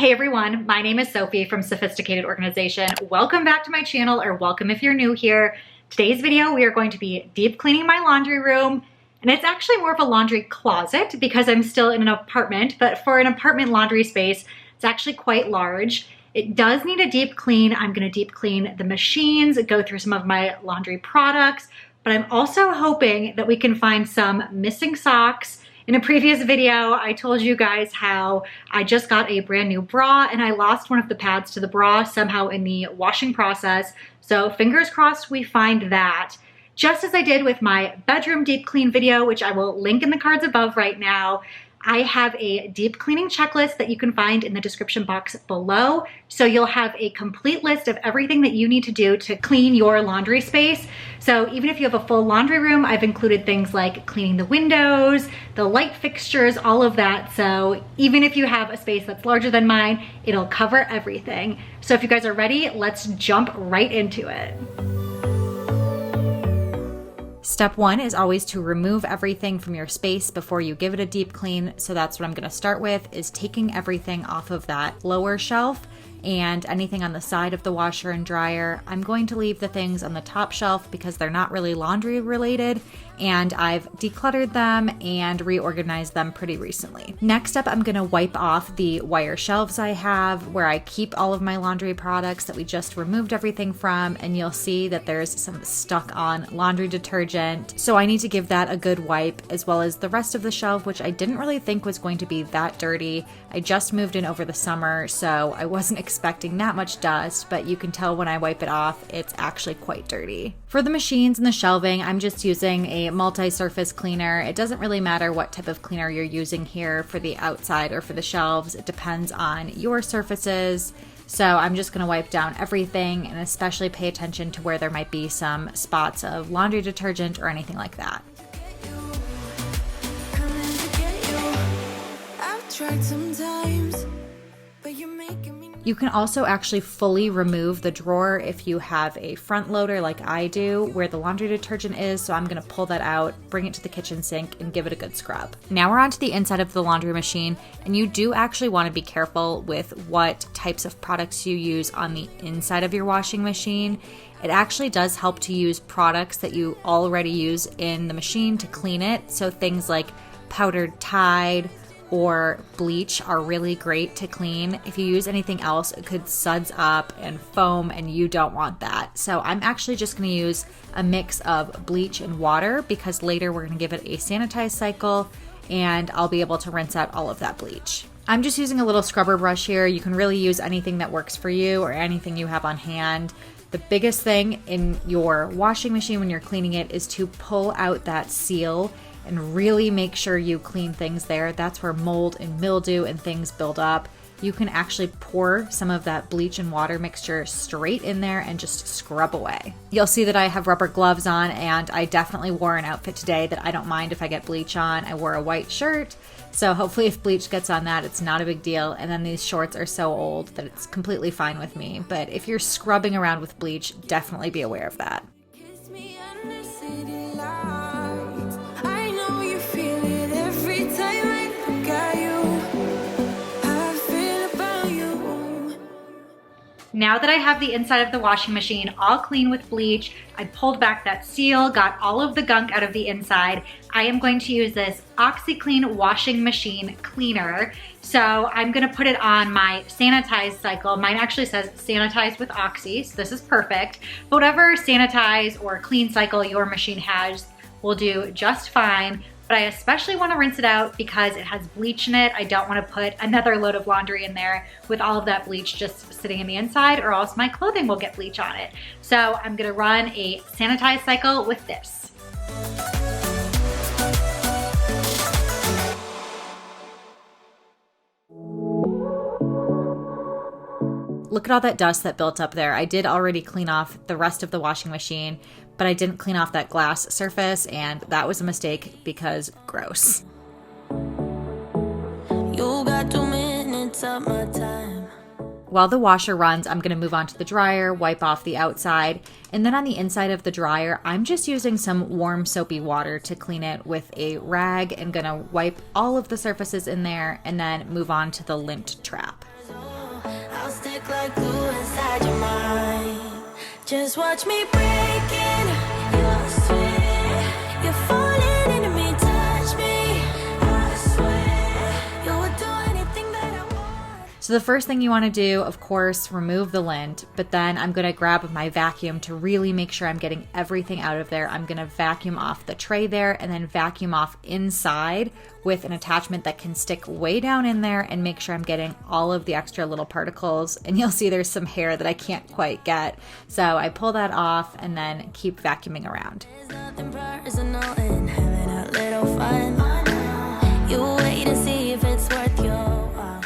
Hey everyone, my name is Sophie from Sophisticated Organization. Welcome back to my channel, or welcome if you're new here. Today's video, we are going to be deep cleaning my laundry room, and it's actually more of a laundry closet because I'm still in an apartment, but for an apartment laundry space, it's actually quite large. It does need a deep clean. I'm gonna deep clean the machines, go through some of my laundry products, but I'm also hoping that we can find some missing socks. In a previous video, I told you guys how I just got a brand new bra and I lost one of the pads to the bra somehow in the washing process. So fingers crossed we find that. Just as I did with my bedroom deep clean video, which I will link in the cards above right now, I have a deep cleaning checklist that you can find in the description box below. So you'll have a complete list of everything that you need to do to clean your laundry space. So even if you have a full laundry room, I've included things like cleaning the windows, the light fixtures, all of that. So even if you have a space that's larger than mine, it'll cover everything. So if you guys are ready, let's jump right into it. Step one is always to remove everything from your space before you give it a deep clean. So that's what I'm going to start with, is taking everything off of that lower shelf and anything on the side of the washer and dryer. I'm going to leave the things on the top shelf because they're not really laundry related, and I've decluttered them and reorganized them pretty recently. Next up, I'm gonna wipe off the wire shelves I have where I keep all of my laundry products that we just removed everything from, and you'll see that there's some stuck on laundry detergent. So I need to give that a good wipe, as well as the rest of the shelf, which I didn't really think was going to be that dirty. I just moved in over the summer, so I wasn't expecting that much dust, but you can tell when I wipe it off, it's actually quite dirty. For the machines and the shelving, I'm just using a multi-surface cleaner. It doesn't really matter what type of cleaner you're using here for the outside or for the shelves. It depends on your surfaces. So I'm just gonna wipe down everything and especially pay attention to where there might be some spots of laundry detergent or anything like that. You can also actually fully remove the drawer if you have a front loader like I do, where the laundry detergent is. So I'm gonna pull that out, bring it to the kitchen sink, and give it a good scrub. Now we're on to the inside of the laundry machine, and you do actually wanna be careful with what types of products you use on the inside of your washing machine. It actually does help to use products that you already use in the machine to clean it. So things like powdered Tide or bleach are really great to clean. If you use anything else, it could suds up and foam, and you don't want that. So I'm actually just gonna use a mix of bleach and water because later we're gonna give it a sanitize cycle and I'll be able to rinse out all of that bleach. I'm just using a little scrubber brush here. You can really use anything that works for you or anything you have on hand. The biggest thing in your washing machine when you're cleaning it is to pull out that seal and really make sure you clean things there. That's where mold and mildew and things build up. You can actually pour some of that bleach and water mixture straight in there and just scrub away. You'll see that I have rubber gloves on, and I definitely wore an outfit today that I don't mind if I get bleach on. I wore a white shirt, so hopefully if bleach gets on that, it's not a big deal. And then these shorts are so old that it's completely fine with me. But if you're scrubbing around with bleach, definitely be aware of that. Now that I have the inside of the washing machine all clean with bleach, I pulled back that seal, got all of the gunk out of the inside. I am going to use this OxiClean washing machine cleaner. So I'm gonna put it on my sanitize cycle. Mine actually says sanitize with Oxy, so this is perfect. But whatever sanitize or clean cycle your machine has will do just fine. But I especially want to rinse it out because it has bleach in it. I don't want to put another load of laundry in there with all of that bleach just sitting in the inside, or else my clothing will get bleach on it. So I'm gonna run a sanitize cycle with this. Look at all that dust that built up there. I did already clean off the rest of the washing machine, but I didn't clean off that glass surface, and that was a mistake because gross. You got 2 minutes of my time. While the washer runs, I'm gonna move on to the dryer, wipe off the outside, and then on the inside of the dryer, I'm just using some warm soapy water to clean it with a rag and gonna wipe all of the surfaces in there and then move on to the lint trap. I'll stick like glue inside your mind. Just watch me breaking your sweat. You're falling into me, touch me. I swear you would do anything that I want. So the first thing you want to do, of course, remove the lint, but then I'm going to grab my vacuum to really make sure I'm getting everything out of there. I'm going to vacuum off the tray there and then vacuum off inside with an attachment that can stick way down in there and make sure I'm getting all of the extra little particles. And you'll see there's some hair that I can't quite get. So I pull that off and then keep vacuuming around. There's nothing personal in having a little fun. You wait and see if it's worth your while.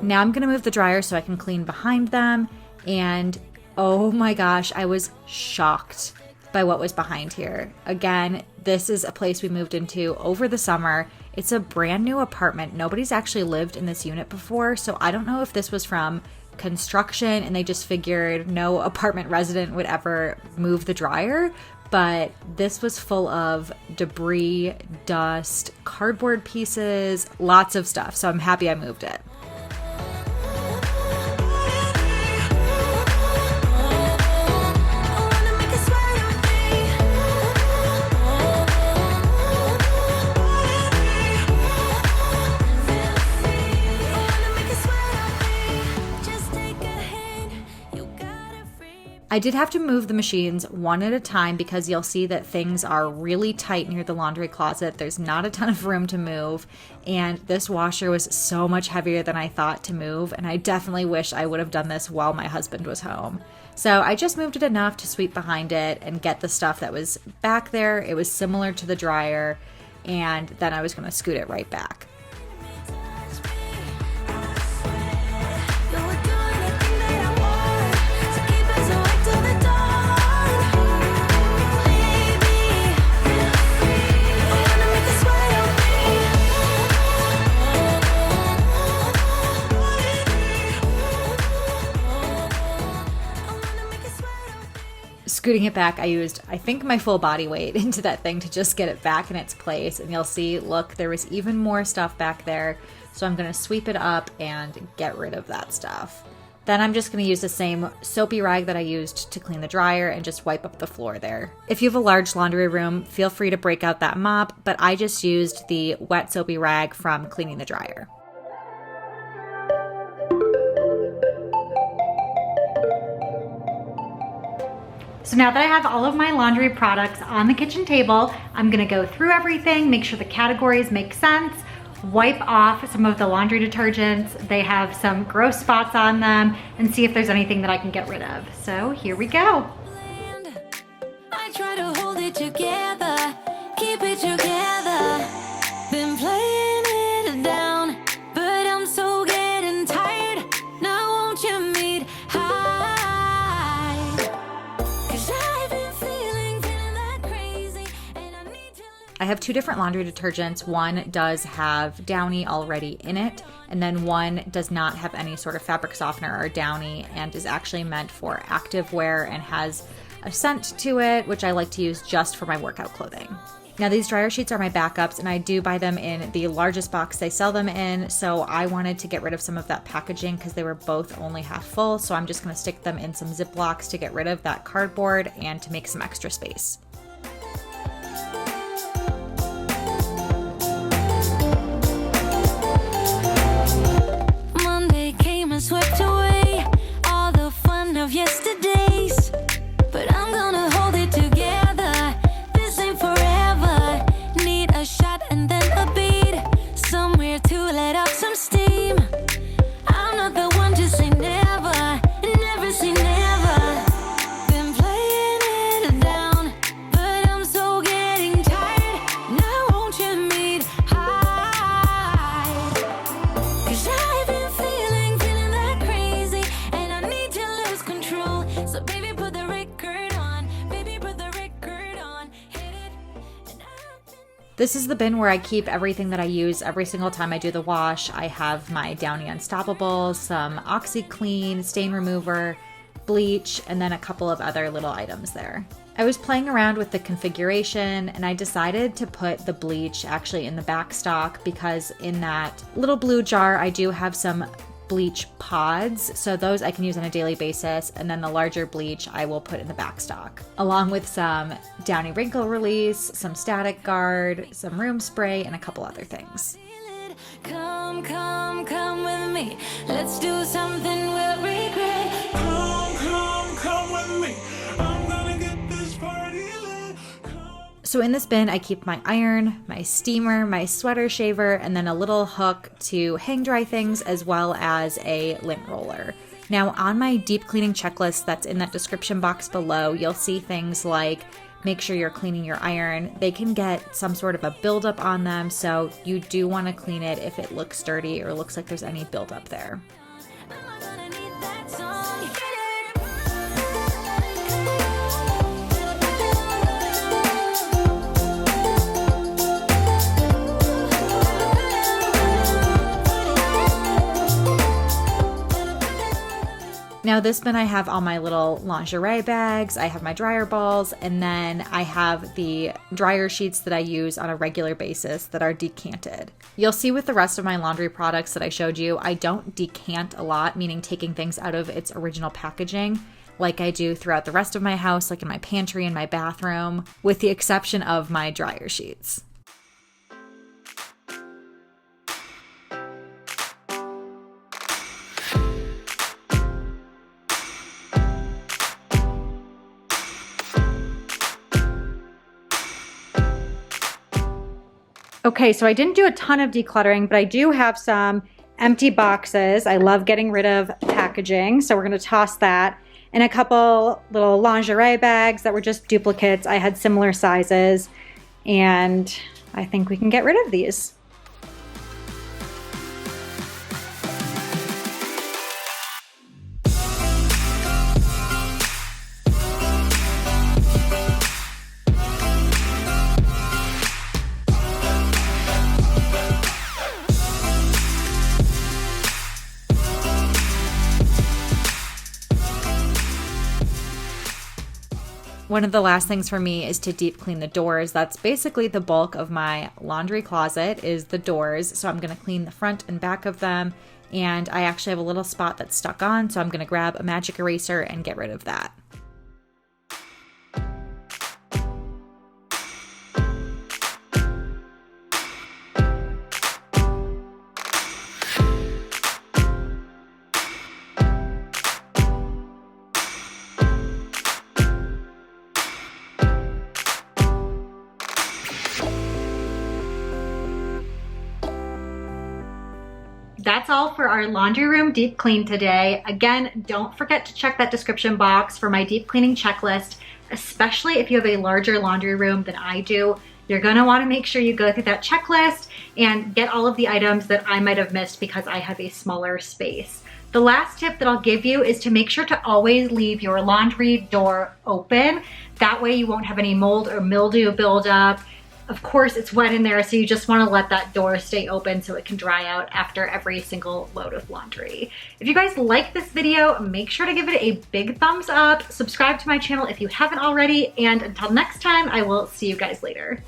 Now I'm going to move the dryer so I can clean behind them. And oh my gosh, I was shocked by what was behind here. Again, this is a place we moved into over the summer. It's a brand new apartment. Nobody's actually lived in this unit before, so I don't know if this was from construction and they just figured no apartment resident would ever move the dryer, but this was full of debris, dust, cardboard pieces, lots of stuff, so I'm happy I moved it. I did have to move the machines one at a time because you'll see that things are really tight near the laundry closet. There's not a ton of room to move, and this washer was so much heavier than I thought to move, and I definitely wish I would have done this while my husband was home. So I just moved it enough to sweep behind it and get the stuff that was back there. It was similar to the dryer, and then I was going to scoot it right back. Scooting it back, I used, I think, my full body weight into that thing to just get it back in its place. And you'll see, look, there was even more stuff back there. So I'm going to sweep it up and get rid of that stuff. Then I'm just going to use the same soapy rag that I used to clean the dryer and just wipe up the floor there. If you have a large laundry room, feel free to break out that mop, but I just used the wet soapy rag from cleaning the dryer. So now that I have all of my laundry products on the kitchen table, I'm gonna go through everything, make sure the categories make sense, wipe off some of the laundry detergents. They have some gross spots on them, and see if there's anything that I can get rid of. So here we go. I try to hold it together, keep it together. Been playing it down, but I'm so getting tired. Now won't you meet high? 'Cause I've been feeling that crazy, and I need to. I have two different laundry detergents. One does have Downy already in it, and then one does not have any sort of fabric softener or Downy and is actually meant for active wear and has a scent to it, which I like to use just for my workout clothing. Now these dryer sheets are my backups, and I do buy them in the largest box they sell them in, so I wanted to get rid of some of that packaging because they were both only half full, so I'm just going to stick them in some Ziplocs to get rid of that cardboard and to make some extra space. Monday came and swept away all the fun of yesterdays, but I'm gonna hold it together. This ain't forever. Need a shot and then a beat, somewhere to let off some steam. I'm not the one to say never, never say never. Been playing it down, but I'm so getting tired. Now won't you meet high? 'Cause I've been feeling that crazy, and I need to lose control. So baby, put the record on. Baby, put the record on. Hit it. And I've been. This is the bin where I keep everything that I use every single time I do the wash. I have my Downy Unstoppable, some OxyClean, stain remover, bleach, and then a couple of other little items there. I was playing around with the configuration, and I decided to put the bleach actually in the back stock because in that little blue jar I do have some bleach pods. So those I can use on a daily basis. And then the larger bleach I will put in the back stock, along with some Downy Wrinkle Release, some Static Guard, some room spray, and a couple other things. Come, come, come with me. Let's do something we'll regret. Come with me. I'm gonna get this party lit. So in this bin, I keep my iron, my steamer, my sweater shaver, and then a little hook to hang dry things, as well as a lint roller. Now on my deep cleaning checklist that's in that description box below, you'll see things like make sure you're cleaning your iron. They can get some sort of a buildup on them, so you do want to clean it if it looks dirty or looks like there's any buildup there. Now this bin, I have all my little lingerie bags, I have my dryer balls, and then I have the dryer sheets that I use on a regular basis that are decanted. You'll see with the rest of my laundry products that I showed you, I don't decant a lot, meaning taking things out of its original packaging like I do throughout the rest of my house, like in my pantry and my bathroom, with the exception of my dryer sheets. Okay, so I didn't do a ton of decluttering, but I do have some empty boxes. I love getting rid of packaging, so we're gonna toss that. And a couple little lingerie bags that were just duplicates. I had similar sizes, and I think we can get rid of these. One of the last things for me is to deep clean the doors. That's basically the bulk of my laundry closet is the doors. So I'm going to clean the front and back of them. And I actually have a little spot that's stuck on. So I'm going to grab a magic eraser and get rid of that. That's all for our laundry room deep clean today. Again, don't forget to check that description box for my deep cleaning checklist, especially if you have a larger laundry room than I do. You're gonna wanna make sure you go through that checklist and get all of the items that I might have missed because I have a smaller space. The last tip that I'll give you is to make sure to always leave your laundry door open. That way you won't have any mold or mildew buildup. Of course, it's wet in there, so you just want to let that door stay open so it can dry out after every single load of laundry. If you guys like this video, make sure to give it a big thumbs up, subscribe to my channel if you haven't already, and until next time, I will see you guys later.